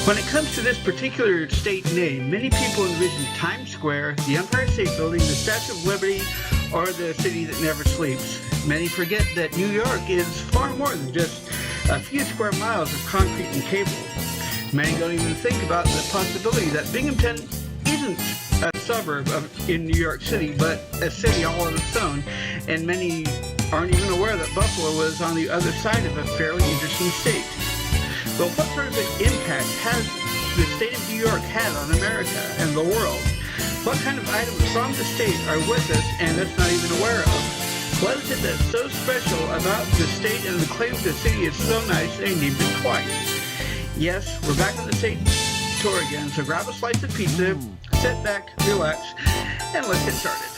When it comes to this particular state name, many people envision Times Square, the Empire State Building, the Statue of Liberty, or the city that never sleeps. Many forget that New York is far more than just a few square miles of concrete and cable. Many don't even think about the possibility that Binghamton isn't a suburb in New York City, but a city all on its own, and many aren't even aware that Buffalo was on the other side of a fairly interesting state. But what sort of an impact has the state of New York had on America and the world? What kind of items from the state are with us and us not even aware of? What is it that's so special about the state and the claim the city is so nice they named it twice? Yes, we're back on the state tour again, so grab a slice of pizza, sit back, relax, and let's get started.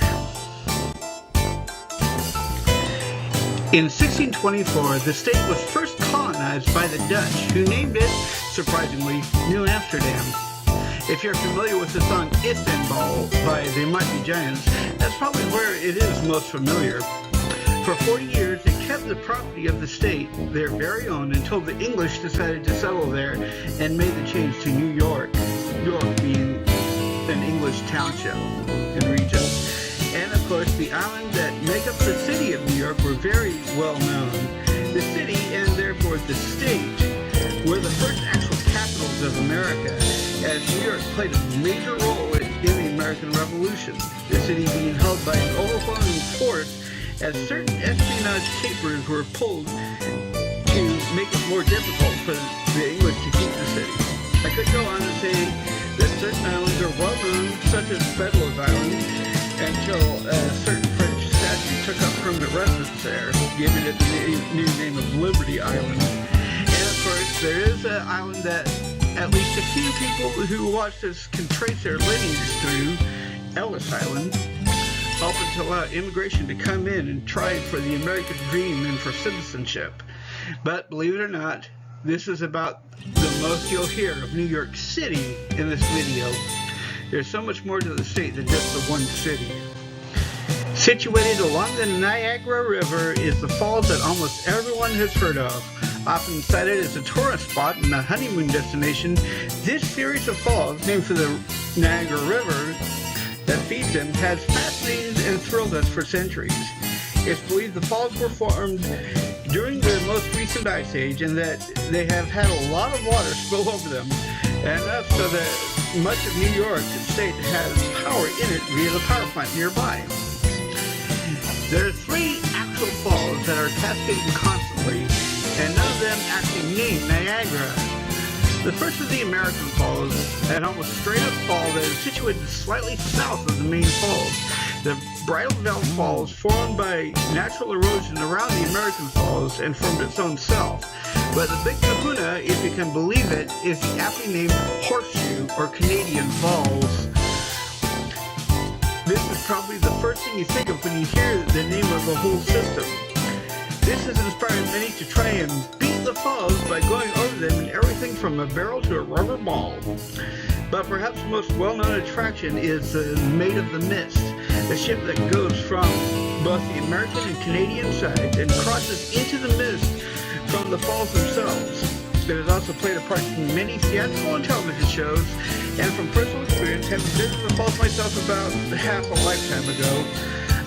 In 1624, the state was first colonized by the Dutch, who named it, surprisingly, New Amsterdam. If you're familiar with the song Istanbul by the Mighty Giants, that's probably where it is most familiar. For 40 years, it kept the property of the state their very own until the English decided to settle there and made the change to New York, York being an English township and region. And of course, the islands that make up the city of New York were very well known. The city, and therefore the state, were the first actual capitals of America, as New York played a major role in the American Revolution, the city being held by an overwhelming force as certain espionage capers were pulled to make it more difficult for the English to keep the city. I could go on and say that certain islands are well known, such as Fedora Island, until a certain French statue took up permanent residence there, giving it the new name of Liberty Island. And of course, there is an island that at least a few people who watch this can trace their lineage through, Ellis Island, helping to allow immigration to come in and try for the American dream and for citizenship. But believe it or not, this is about the most you'll hear of New York City in this video. There's so much more to the state than just the one city. Situated along the Niagara River is the falls that almost everyone has heard of. Often cited as a tourist spot and a honeymoon destination, this series of falls, named for the Niagara River that feeds them, has fascinated and thrilled us for centuries. It's believed the falls were formed during the most recent ice age and that they have had a lot of water spill over them, enough so that much of New York State has power in it via the power plant nearby. There are three actual falls that are cascading constantly, and none of them actually named Niagara. The first is the American Falls, an almost straight-up fall that is situated slightly south of the main falls. The Bridal Veil Falls formed by natural erosion around the American Falls and formed its own self. But the big kahuna, if you can believe it, is the aptly named Horseshoe or Canadian Falls. This is probably the first thing you think of when you hear the name of the whole system. This has inspired many to try and beat the falls by going over them in everything from a barrel to a rubber ball. But perhaps the most well-known attraction is the Maid of the Mist, a ship that goes from both the American and Canadian sides and crosses into the mist from the falls themselves. It has also played a part in many theatrical and television shows, and from personal experience, having visited the falls myself about half a lifetime ago,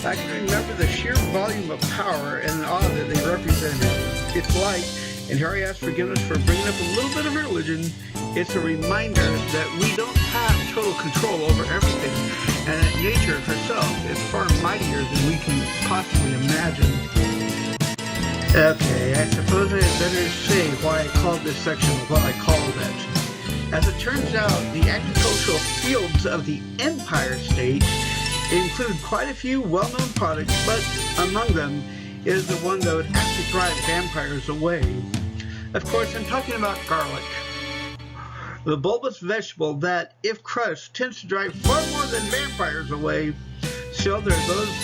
I can remember the sheer volume of power and awe that they represented. It's light, and here I ask forgiveness for bringing up a little bit of religion. It's a reminder that we don't have total control over everything, and that nature herself is far mightier than we can possibly imagine. Okay, I suppose I had better say why I called this section what I called it. As it turns out, the agricultural fields of the Empire State include quite a few well-known products, but among them is the one that would actually drive vampires away. Of course, I'm talking about garlic. The bulbous vegetable that, if crushed, tends to drive far more than vampires away. Still, there are those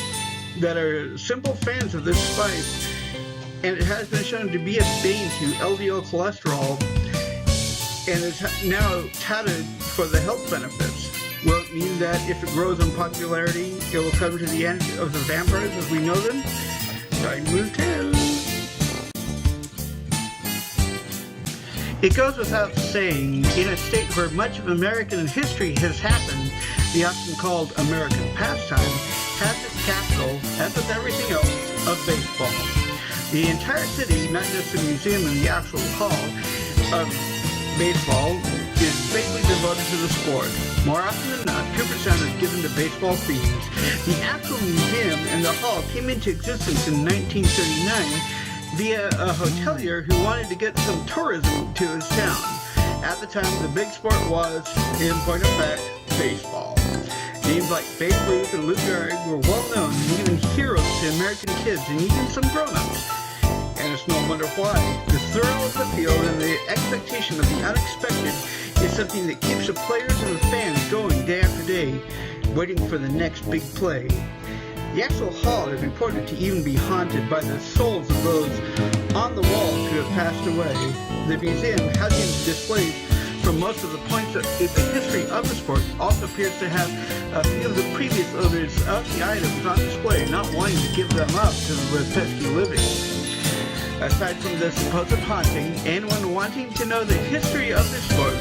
that are simple fans of this spice, and it has been shown to be a bane to LDL cholesterol, and is now touted for the health benefits. Will it mean that if it grows in popularity, it will come to the end of the vampires as we know them? Time will tell. It goes without saying, in a state where much of American history has happened, the often called American pastime has its capital, as with everything else, of baseball. The entire city, not just the museum and the actual hall of baseball, is basically devoted to the sport. More often than not, 2% is given to baseball themes. The actual museum and the hall came into existence in 1939 via a hotelier who wanted to get some tourism to his town. At the time, the big sport was, in point of fact, baseball. Names like Babe Ruth and Lou Gehrig were well known and even heroes to American kids and even some grown-ups. And it's no wonder why. The thrill of the field and the expectation of the unexpected is something that keeps the players and the fans going day after day, waiting for the next big play. The actual hall is reported to even be haunted by the souls of those on the walls who have passed away. The museum, housing displays from most of the points in the history of the sport, also appears to have a few of the previous owners of the items on display, not wanting to give them up to the pesky living. Aside from the supposed haunting, anyone wanting to know the history of this sport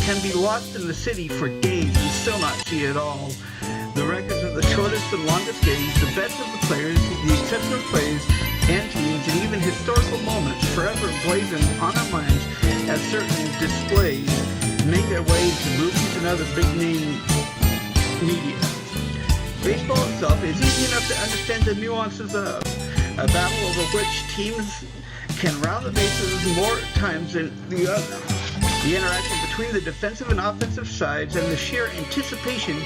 can be lost in the city for days and still not see it all. The records of the shortest and longest games, the best of the players, the exceptional plays and teams, and even historical moments forever emblazoned on our minds as certain displays make their way into movies and other big-name media. Baseball itself is easy enough to understand the nuances of a battle over which teams can round the bases more times than the other. The interaction between the defensive and offensive sides and the sheer anticipation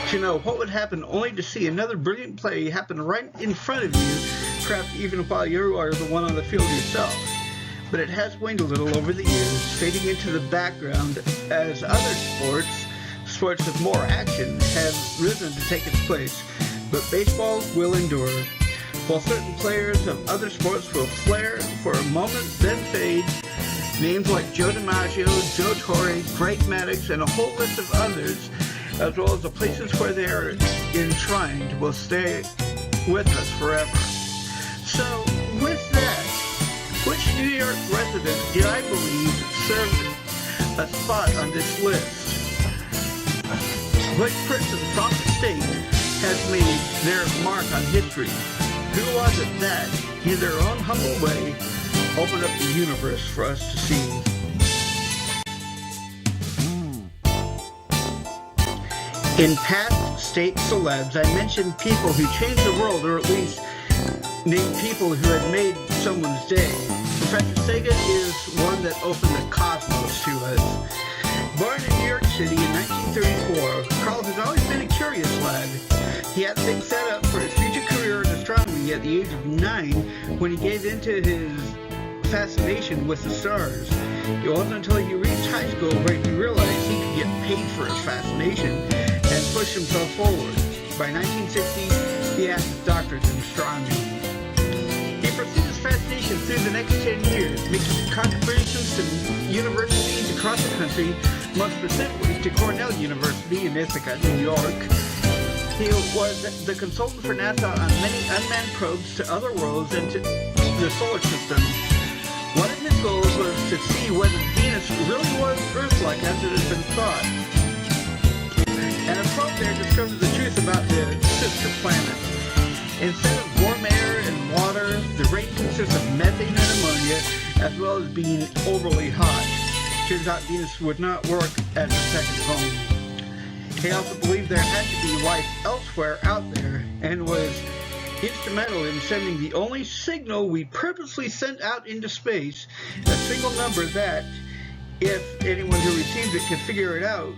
to know what would happen only to see another brilliant play happen right in front of you, perhaps even while you are the one on the field yourself. But it has waned a little over the years, fading into the background as other sports with more action, have risen to take its place. But baseball will endure. While certain players of other sports will flare for a moment, then fade, names like Joe DiMaggio, Joe Torre, Greg Maddux, and a whole list of others, as well as the places where they are enshrined, will stay with us forever. So, with that, which New York resident did I believe served a spot on this list? Which person from the state has made their mark on history? Who was it that, in their own humble way, opened up the universe for us to see? In past state celebs, I mentioned people who changed the world, or at least named people who had made someone's day. Professor Sagan is one that opened the cosmos to us. Born in New York City in 1934, Carl has always been a curious lad. He had things set up for his future career in astronomy at the age of 9 when he gave into his fascination with the stars. It wasn't until he reached high school where he realized he could get paid for his fascination and push himself forward. By 1960, he had his doctorate in astronomy. He pursued his fascination through the next 10 years, making contributions to universities across the country, most specifically to Cornell University in Ithaca, New York. He was the consultant for NASA on many unmanned probes to other worlds and to the solar system. One of his goals was to see whether Venus really was Earth-like as it had been thought. And a probe there discovered the truth about the sister planet. Instead of warm air and water, the rain consists of methane and ammonia, as well as being overly hot. Turns out Venus would not work as a second home. He also believed there had to be life elsewhere out there, and was instrumental in sending the only signal we purposely sent out into space, a single number that, if anyone who received it could figure it out,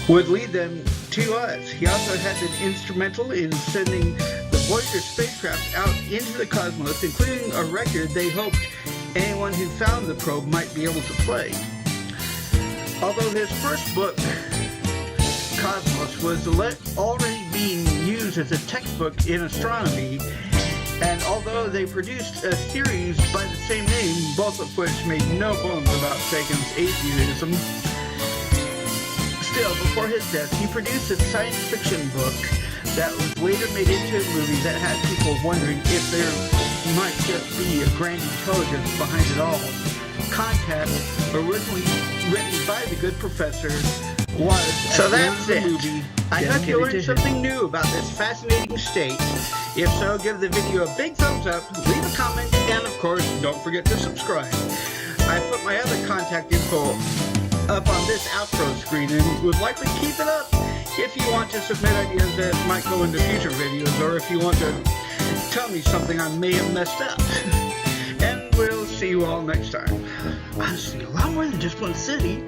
would lead them to us. He also had been instrumental in sending the Voyager spacecraft out into the cosmos, including a record they hoped anyone who found the probe might be able to play. Although his first book, Cosmos, was already being used as a textbook in astronomy, and although they produced a series by the same name, both of which made no bones about Sagan's atheism, still, before his death, he produced a science fiction book that was later made into a movie that had people wondering if there might just be a grand intelligence behind it all. contact originally written by the good professor was So that's the it. movie. I hope you learned something new about this fascinating state. If so, give the video a big thumbs up, leave a comment, and of course, don't forget to subscribe. I put my other contact info up on this outro screen and would likely keep it up if you want to submit ideas that might go into future videos, or if you want to tell me something I may have messed up. And we'll see you all next time. Honestly, a lot more than just one city.